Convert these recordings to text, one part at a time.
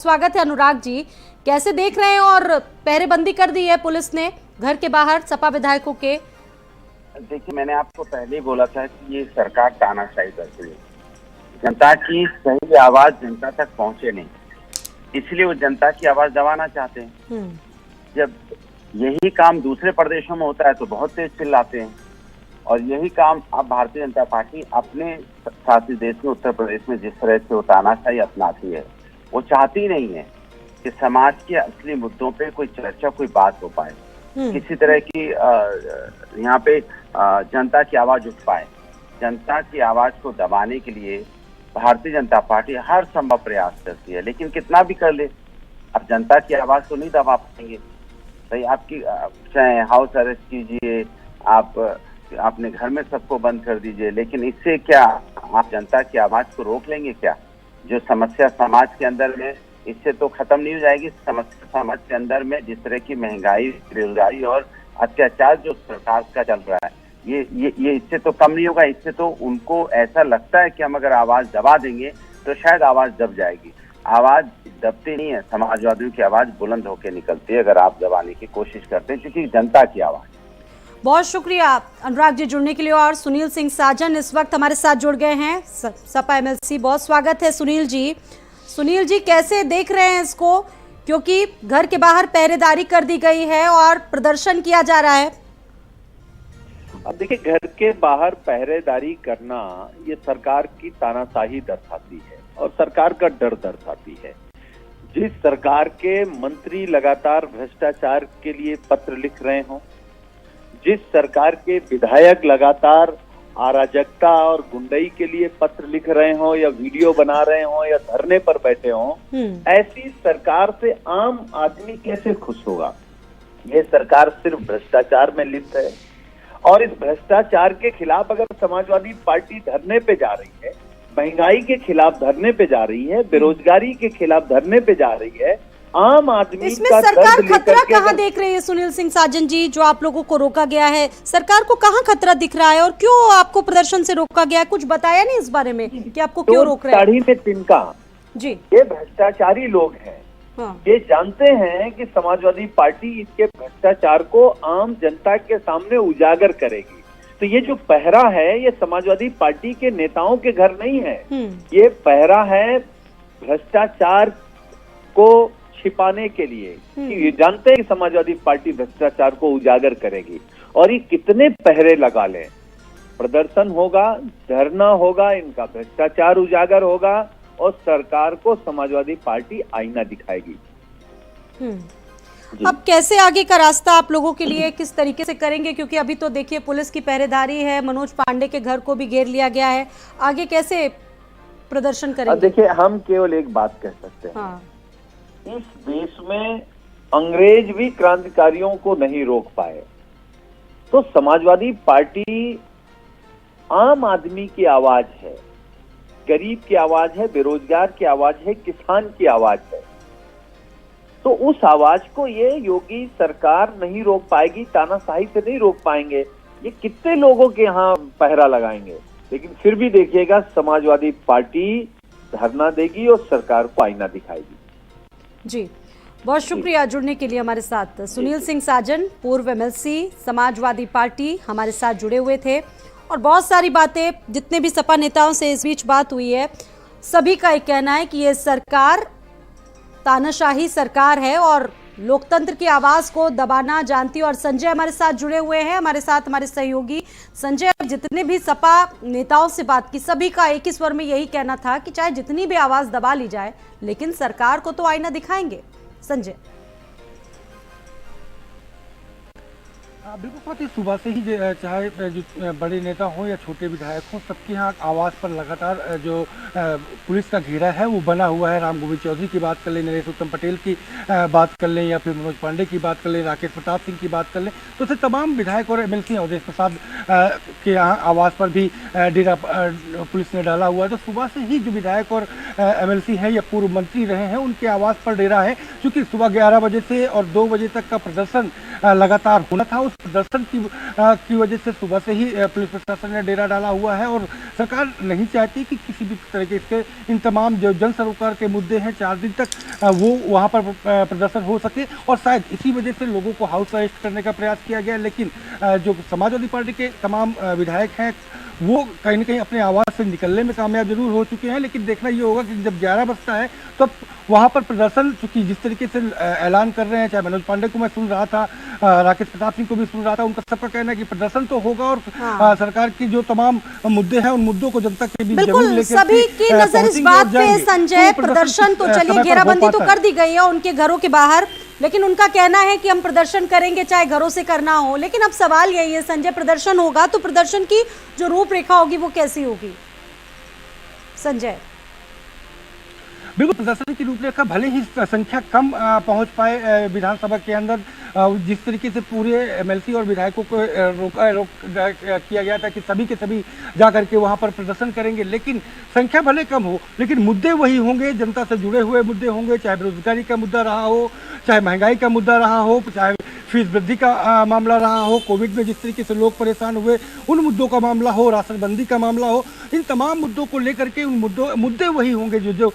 स्वागत है अनुराग जी। कैसे देख रहे हैं और पहरेबंदी कर दी है पुलिस ने घर के बाहर सपा विधायकों के? देखिए, मैंने आपको पहले ही बोला था कि ये सरकार तानाशाही करती है। जनता की सही आवाज जनता तक पहुंचे नहीं, इसलिए वो जनता की आवाज दबाना चाहते हैं। जब यही काम दूसरे प्रदेशों में होता है तो बहुत तेज चिल्लाते हैं, और यही काम अब भारतीय जनता पार्टी अपने शासित देश में उत्तर प्रदेश में जिस तरह से वो तानाशाही अपनाती है, वो चाहती नहीं है कि समाज के असली मुद्दों पे कोई चर्चा, कोई बात हो पाए, किसी तरह की यहाँ पे जनता की आवाज उठ पाए। जनता की आवाज को दबाने के लिए भारतीय जनता पार्टी हर संभव प्रयास करती है, लेकिन कितना भी कर ले, अब जनता की आवाज तो नहीं दबा पाएंगे। भाई, आपकी चाहे हाउस अरेस्ट कीजिए, आप अपने घर में सबको बंद कर दीजिए, लेकिन इससे क्या आप जनता की आवाज को रोक लेंगे क्या? जो समस्या समाज के अंदर में, इससे तो खत्म नहीं हो जाएगी। समस्या समाज के अंदर में जिस तरह की महंगाई, बेरोजगारी और अत्याचार जो सरकार का चल रहा है, ये इससे तो कम नहीं होगा। इससे तो उनको ऐसा लगता है कि हम अगर आवाज दबा देंगे तो शायद आवाज दब जाएगी। आवाज दबती नहीं है, समाजवादियों की आवाज बुलंद होकर निकलती है अगर आप दबाने की कोशिश करते हैं, क्योंकि जनता की आवाज। बहुत शुक्रिया अनुराग जी जुड़ने के लिए। और सुनील सिंह साजन इस वक्त हमारे साथ जुड़ गए हैं, सपा एमएलसी। बहुत स्वागत है सुनील जी। सुनील जी, कैसे देख रहे हैं इसको, क्योंकि घर के बाहर पहरेदारी कर दी गई है और प्रदर्शन किया जा रहा है? अब देखिए, घर के बाहर पहरेदारी करना ये सरकार की तानाशाही दर्शाती है और सरकार का डर दर्शाती है। जिस सरकार के मंत्री लगातार भ्रष्टाचार के लिए पत्र लिख रहे हों, जिस सरकार के विधायक लगातार अराजकता और गुंडई के लिए पत्र लिख रहे हों या वीडियो बना रहे हों या धरने पर बैठे हों, ऐसी सरकार से आम आदमी कैसे खुश होगा? ये सरकार सिर्फ भ्रष्टाचार में लिप्त है, और इस भ्रष्टाचार के खिलाफ अगर समाजवादी पार्टी धरने पे जा रही है, महंगाई के खिलाफ धरने पे जा रही है, बेरोजगारी के खिलाफ धरने पे जा रही है, आम आदमी इसमें सरकार खतरा कहाँ देख रही है सुनील सिंह साजन जी? जो आप लोगों को रोका गया है, सरकार को कहाँ खतरा दिख रहा है और क्यों आपको प्रदर्शन से रोका गया है? कुछ बताया नहीं इस बारे में कि आपको क्यों रोक रहे हैं? दाढ़ी में तिनका जी, ये भ्रष्टाचारी लोग हैं। हाँ। ये जानते हैं कि समाजवादी पार्टी इसके भ्रष्टाचार को आम जनता के सामने उजागर करेगी। तो ये जो पहरा है, ये समाजवादी पार्टी के नेताओं के घर नहीं है, ये पहरा है भ्रष्टाचार को छिपाने के लिए। ये जानते हैं कि समाजवादी पार्टी भ्रष्टाचार को उजागर करेगी, और ये कितने पहरे लगा लें, प्रदर्शन होगा, धरना होगा, इनका भ्रष्टाचार उजागर होगा और सरकार को समाजवादी पार्टी आईना दिखाएगी। अब कैसे आगे का रास्ता आप लोगों के लिए किस तरीके से करेंगे? क्योंकि अभी तो देखिए पुलिस की पहरेदारी है, मनोज पांडे के घर को भी घेर लिया गया है, आगे कैसे प्रदर्शन करेंगे? देखिए, हम केवल एक बात कह सकते हैं, हाँ। इस देश में अंग्रेज भी क्रांतिकारियों को नहीं रोक पाए, तो समाजवादी पार्टी आम आदमी की आवाज है, गरीब की आवाज है, बेरोजगार की आवाज है, किसान की आवाज है। तो उस आवाज को ये योगी सरकार नहीं रोक पाएगी, तानाशाही से नहीं रोक पाएंगे। ये कितने लोगों के यहाँ पहरा लगाएंगे, लेकिन फिर भी देखिएगा समाजवादी पार्टी धरना देगी और सरकार को आईना दिखाएगी। जी, बहुत शुक्रिया जुड़ने के लिए हमारे साथ। सुनील सिंह साजन, पूर्व एमएलसी, समाजवादी पार्टी, हमारे साथ जुड़े हुए थे। और बहुत सारी बातें जितने भी सपा नेताओं से इस बीच बात हुई है, सभी का एक कहना है कि ये सरकार तानाशाही सरकार है और लोकतंत्र की आवाज को दबाना जानती है। और संजय हमारे साथ जुड़े हुए हैं, हमारे साथ हमारे सहयोगी। संजय, जितने भी सपा नेताओं से बात की, सभी का एक ही स्वर में यही कहना था कि चाहे जितनी भी आवाज दबा ली जाए, लेकिन सरकार को तो आईना दिखाएंगे। संजय, बिल्कुल स्वाति, सुबह से ही चाहे जो बड़े नेता हो या छोटे विधायक हो, सबके यहाँ आवाज़ पर लगातार जो पुलिस का घेरा है वो बना हुआ है। राम गोविंद चौधरी की बात कर लें, नरेश उत्तम पटेल की बात कर लें, या फिर मनोज पांडे की बात कर लें, राकेश प्रताप सिंह की बात कर लें, तो ऐसे तमाम विधायक और एमएलसी अवधेश प्रसाद के यहाँ आवाज़ पर भी डेरा पुलिस ने डाला हुआ है। तो सुबह से ही जो विधायक और एमएलसी हैं या पूर्व मंत्री रहे हैं, उनके आवाज़ पर डेरा है, क्योंकि सुबह 11 बजे से और 2 बजे तक का प्रदर्शन लगातार होना था। उस प्रदर्शन की वजह से सुबह से ही पुलिस प्रशासन ने डेरा डाला हुआ है और सरकार नहीं चाहती कि किसी भी तरीके से इन तमाम जो जन सरोकार के मुद्दे हैं 4 दिन तक वो वहाँ पर प्रदर्शन हो सके और शायद इसी वजह से लोगों को हाउस अरेस्ट करने का प्रयास किया गया। लेकिन जो समाजवादी पार्टी के तमाम विधायक हैं वो कहीं ना कहीं अपने आवाज़ से निकलने में कामयाब जरूर हो चुके हैं। लेकिन देखना ये होगा कि जब 11 बजता है तो वहाँ पर प्रदर्शन, चूंकि जिस तरीके से ऐलान कर रहे हैं, चाहे मनोज पांडे को मैं सुन रहा था, राकेश प्रताप सिंह को भी सुन रहा था, उनका सबका कहना है कि प्रदर्शन तो होगा और सरकार की जो तमाम मुद्दे हैं उन मुद्दों को जनता के बीच बिल्कुल सभी की नजर इस बात पे संजय। प्रदर्शन तो चलिए, घेराबंदी तो कर दी गई है उनके घरों के बाहर, लेकिन उनका कहना है कि हम प्रदर्शन करेंगे चाहे घरों से करना हो। लेकिन अब सवाल यही है संजय, प्रदर्शन होगा तो प्रदर्शन की जो रूपरेखा होगी वो कैसी होगी संजय? बिल्कुल, प्रदर्शन की रूपरेखा भले ही संख्या कम पहुंच पाए विधानसभा के अंदर, जिस तरीके से पूरे एमएलसी और विधायकों को रोक किया गया था कि सभी के सभी जा करके वहां पर प्रदर्शन करेंगे, लेकिन संख्या भले कम हो लेकिन मुद्दे वही होंगे, जनता से जुड़े हुए मुद्दे होंगे, चाहे बेरोजगारी का मुद्दा रहा हो, चाहे महंगाई का मुद्दा रहा हो, चाहे फीस वृद्धि का मामला रहा हो, कोविड में जिस तरीके से लोग परेशान हुए उन मुद्दों का मामला हो, राशनबंदी का मामला हो, इन तमाम मुद्दों को लेकर के उन मुद्दे वही होंगे जो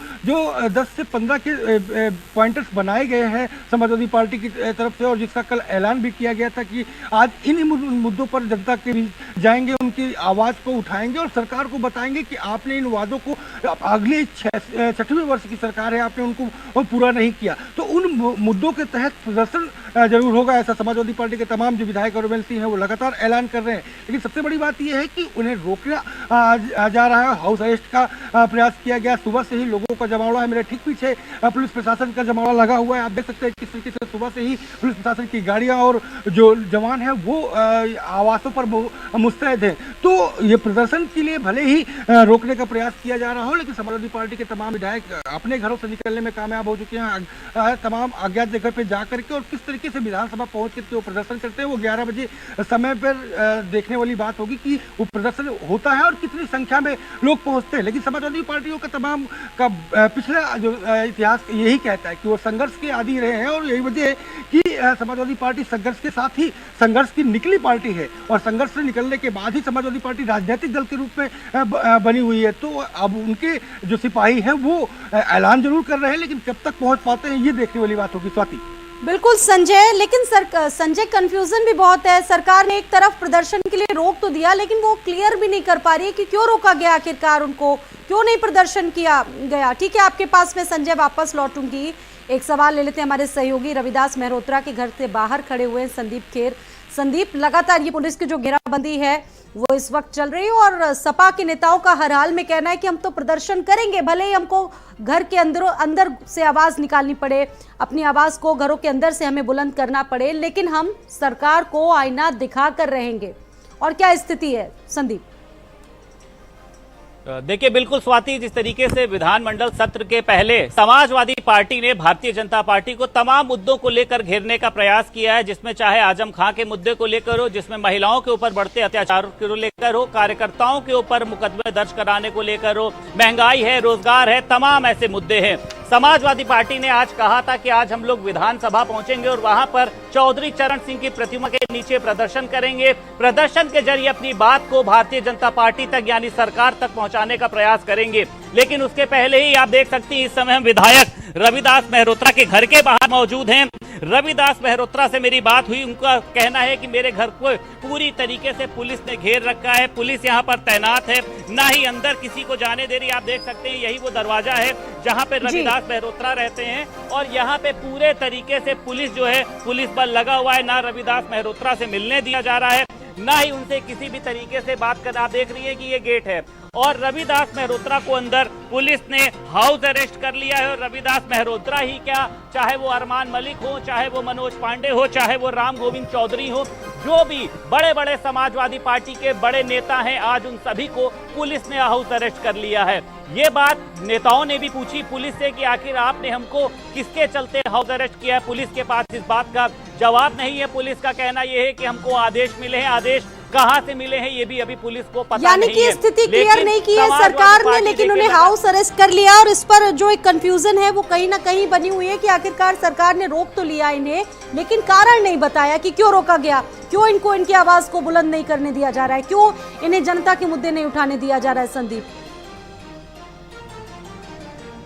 10 से 15 के पॉइंटर्स बनाए गए हैं समाजवादी पार्टी की तरफ से और जिसका कल ऐलान भी किया गया था कि आज इन मुद्दों पर जनता के बीच जाएंगे, उनकी आवाज़ को उठाएंगे और सरकार को बताएंगे कि आपने इन वादों को, अगले 6वें वर्ष की सरकार है, आपने उनको पूरा नहीं किया। तो उन मुद्दों के तहत प्रदर्शन जरूर होगा, ऐसा समाजवादी पार्टी के तमाम जो विधायक और एमएलसी हैं वो लगातार ऐलान कर रहे हैं। लेकिन सबसे बड़ी बात यह है कि उन्हें रोकना जा रहा है, हाउस अरेस्ट का प्रयास किया गया। सुबह से ही लोगों का जमावड़ा है, मेरे ठीक पीछे पुलिस प्रशासन का जमावड़ा लगा हुआ है। आप देख सकते हैं किस तरीके से सुबह से ही पुलिस प्रशासन की गाड़ियां और जो जवान हैं वो आवासों पर मुस्तैद हैं। तो ये प्रदर्शन के लिए भले ही रोकने का प्रयास किया जा रहा हो, लेकिन समाजवादी पार्टी के तमाम विधायक अपने घरों से निकलने में कामयाब हो चुके हैं, तमाम अज्ञात जगह पे जा करके, और किस तरीके से विधानसभा पहुंच करके वो प्रदर्शन करते हैं वो 11 बजे समय पर देखने वाली बात होगी कि वो प्रदर्शन होता है और कितनी संख्या में लोग पहुंचते हैं। लेकिन समाजवादी पार्टियों का तमाम का पिछला जो इतिहास यही कहता है कि वो संघर्ष के आदी रहे हैं और यही वजह है कि समाजवादी पार्टी संघर्ष के साथ ही संघर्ष की निकली पार्टी है और संघर्ष से निकलने के बाद ही समाजवादी पार्टी राजनीतिक दल के रूप में बनी हुई है। तो अब उनके जो सिपाही हैं वो ऐलान जरूर कर रहे हैं, लेकिन कब तक पहुंच पाते हैं ये देखने वाली बात होगी। स्वाति। बिल्कुल संजय, लेकिन संजय कंफ्यूजन भी बहुत है। सरकार ने एक तरफ प्रदर्शन के लिए रोक तो दिया, लेकिन वो क्लियर भी नहीं कर पा रही है कि क्यों रोका गया, आखिरकार उनको क्यों नहीं प्रदर्शन किया गया। ठीक है, आपके पास में संजय वापस लौटूंगी। एक सवाल ले लेते हैं हमारे सहयोगी रविदास मेहरोत्रा के घर से बाहर खड़े हुए हैं संदीप खेर। संदीप, लगातार ये पुलिस की जो घेराबंदी है वो इस वक्त चल रही है और सपा के नेताओं का हर हाल में कहना है कि हम तो प्रदर्शन करेंगे, भले ही हमको घर के अंदर से आवाज निकालनी पड़े, अपनी आवाज को घरों के अंदर से हमें बुलंद करना पड़े, लेकिन हम सरकार को आईना दिखा कर रहेंगे। और क्या स्थिति है संदीप? देखिए, बिल्कुल स्वाति, जिस तरीके से विधानमंडल सत्र के पहले समाजवादी पार्टी ने भारतीय जनता पार्टी को तमाम मुद्दों को लेकर घेरने का प्रयास किया है, जिसमें चाहे आजम खां के मुद्दे को लेकर हो, जिसमें महिलाओं के ऊपर बढ़ते अत्याचारों को लेकर हो, कार्यकर्ताओं के ऊपर मुकदमे दर्ज कराने को लेकर हो, महंगाई है, रोजगार है, तमाम ऐसे मुद्दे हैं। समाजवादी पार्टी ने आज कहा था कि आज हम लोग विधानसभा पहुंचेंगे और वहां पर चौधरी चरण सिंह की प्रतिमा के नीचे प्रदर्शन करेंगे, प्रदर्शन के जरिए अपनी बात को भारतीय जनता पार्टी तक यानी सरकार तक पहुंचाने का प्रयास करेंगे। लेकिन उसके पहले ही आप देख सकते हैं इस समय हम विधायक रविदास मेहरोत्रा के घर के बाहर मौजूद हैं। रविदास मेहरोत्रा से मेरी बात हुई, उनका कहना है कि मेरे घर को पूरी तरीके से पुलिस ने घेर रखा है, पुलिस यहाँ पर तैनात है, ना ही अंदर किसी को जाने दे रही। आप देख सकते हैं यही वो दरवाजा है जहाँ पे रविदास मेहरोत्रा रहते हैं और यहाँ पे पूरे तरीके से पुलिस जो है, पुलिस बल लगा हुआ है, ना रविदास मेहरोत्रा से मिलने दिया जा रहा है, ना ही उनसे किसी भी तरीके से बात करना। आप देख रही है कि ये गेट है और रविदास मेहरोत्रा को अंदर पुलिस ने हाउस अरेस्ट कर लिया है। और रविदास मेहरोत्रा ही क्या, चाहे वो अरमान मलिक हो, चाहे वो मनोज पांडे हो, चाहे वो राम गोविंद चौधरी हो, जो भी बड़े बड़े समाजवादी पार्टी के बड़े नेता हैं, आज उन सभी को पुलिस ने हाउस अरेस्ट कर लिया है। ये बात नेताओं ने भी पूछी पुलिस से कि आखिर आपने हमको किसके चलते हाउस अरेस्ट किया है। पुलिस के पास इस बात का जवाब नहीं है। पुलिस का कहना यह है कि हमको आदेश मिले हैं, आदेश कहां से मिले हैं ये भी अभी पुलिस को पता यानी नहीं कि है। स्थिति लेकिन क्लियर नहीं की है समाजवादी सरकार ने, पार्टी लेकिन देखिए उन्हें हाउस अरेस्ट कर लिया। और इस पर जो एक कंफ्यूजन है वो कहीं ना कहीं बनी हुई है कि आखिरकार सरकार ने रोक तो लिया इन्हें, लेकिन कारण नहीं बताया कि क्यों रोका गया, क्यों इनको इनकी आवाज को बुलंद नहीं करने दिया जा रहा है, क्यों इन्हें जनता के मुद्दे नहीं उठाने दिया जा रहा है। संदीप,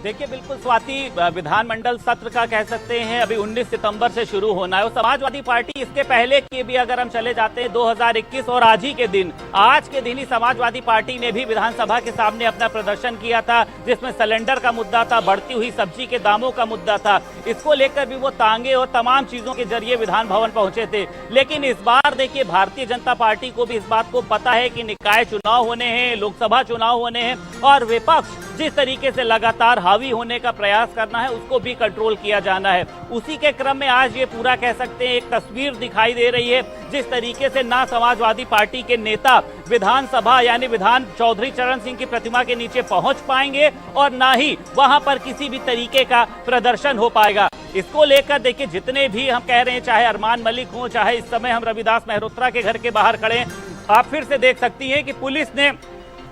देखिए बिल्कुल स्वाति, विधानमंडल सत्र का कह सकते हैं अभी 19 सितंबर से शुरू होना है। और समाजवादी पार्टी इसके पहले की भी अगर हम चले जाते हैं 2021 और आज ही के दिन, आज के दिन ही समाजवादी पार्टी ने भी विधानसभा के सामने अपना प्रदर्शन किया था, जिसमें सिलेंडर का मुद्दा था, बढ़ती हुई सब्जी के दामों का मुद्दा था। इसको लेकर भी वो तांगे और तमाम चीजों के जरिए विधान भवन पहुंचे थे। लेकिन इस बार देखिए भारतीय जनता पार्टी को भी इस बात को पता है कि निकाय चुनाव होने हैं, लोकसभा चुनाव होने हैं, और विपक्ष जिस तरीके से लगातार हावी होने का प्रयास करना है उसको भी कंट्रोल किया जाना है। उसी के क्रम में आज ये पूरा कह सकते हैं एक तस्वीर दिखाई दे रही है, जिस तरीके से ना समाजवादी पार्टी के नेता विधानसभा यानी विधान चौधरी चरण सिंह की प्रतिमा के नीचे पहुंच पाएंगे और ना ही वहां पर किसी भी तरीके का प्रदर्शन हो पाएगा। इसको लेकर देखिए जितने भी हम कह रहे हैं, चाहे अरमान मलिक हो, चाहे इस समय हम रविदास मेहरोत्रा के घर के बाहर खड़े हैं, आप फिर से देख सकती हैं कि पुलिस ने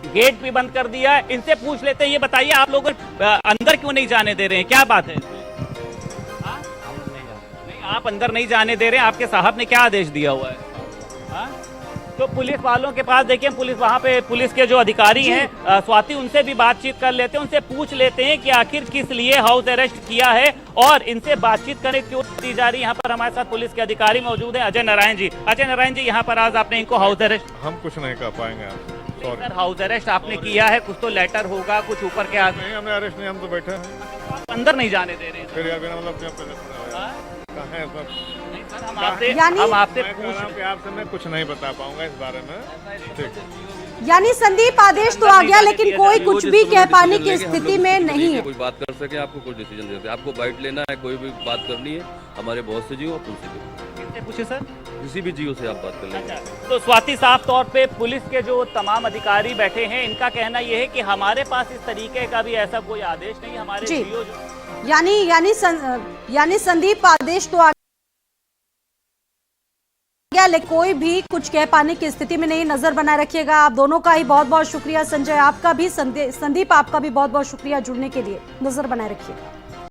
गेट भी बंद कर दिया है। इनसे पूछ लेते हैं, ये बताइए आप लोग अंदर क्यों नहीं जाने दे रहे हैं, क्या बात है? नहीं, आप अंदर नहीं जाने दे रहे हैं, आपके साहब ने क्या आदेश दिया हुआ है? तो पुलिस वालों के पास देखिए, पुलिस वहां पे पुलिस के जो अधिकारी हैं स्वाति, उनसे भी बातचीत कर लेते हैं, उनसे पूछ लेते हैं कि आखिर किस लिए हाउस अरेस्ट किया है और इनसे बातचीत करने क्यों दी जा रही है। यहाँ पर हमारे साथ पुलिस के अधिकारी मौजूद हैं, अजय नारायण जी। अजय नारायण जी, यहाँ पर आज आपने इनको हाउस अरेस्ट, हम कुछ नहीं कर पाएंगे सर हाउस अरेस्ट आपने किया है, कुछ तो लेटर होगा, कुछ ऊपर के हाथ नहीं, हमने अरेस्ट नहीं, हम तो बैठे हैं, आप अंदर नहीं जाने दे रहे हैं। फिर यार बिना मतलब क्यों पहले कहाँ है सब? नहीं सर, हम आपसे मैं कह रहा हूं कि आपसे मैं कुछ नहीं बता पाऊंगा इस बारे में। ठीक, यानी संदीप आदेश तो आ गया लेकिन कोई कुछ भी कह पाने की स्थिति में नहीं है। कोई बात कर सके, आपको कोई डिसीजन दे सके, आपको बाइट लेना है, कोई भी बात करनी है, हमारे बहुत से जियो आप उनसे किससे पूछे सर? किसी भी जियो से आप बात कर लेंगे। तो स्वाति, साफ तौर पे पुलिस के जो तमाम अधिकारी बैठे हैं, इनका कहना यह है कि हमारे पास इस तरीके का भी ऐसा कोई आदेश नहीं, हमारे जी। जियो यानी संदीप आदेश तो आ गया लेकिन कोई भी कुछ कह पाने की स्थिति में नहीं। नजर बनाए रखिएगा। आप दोनों का ही बहुत बहुत शुक्रिया। संजय आपका भी, संदीप आपका भी बहुत बहुत शुक्रिया जुड़ने के लिए। नजर बनाए रखिएगा।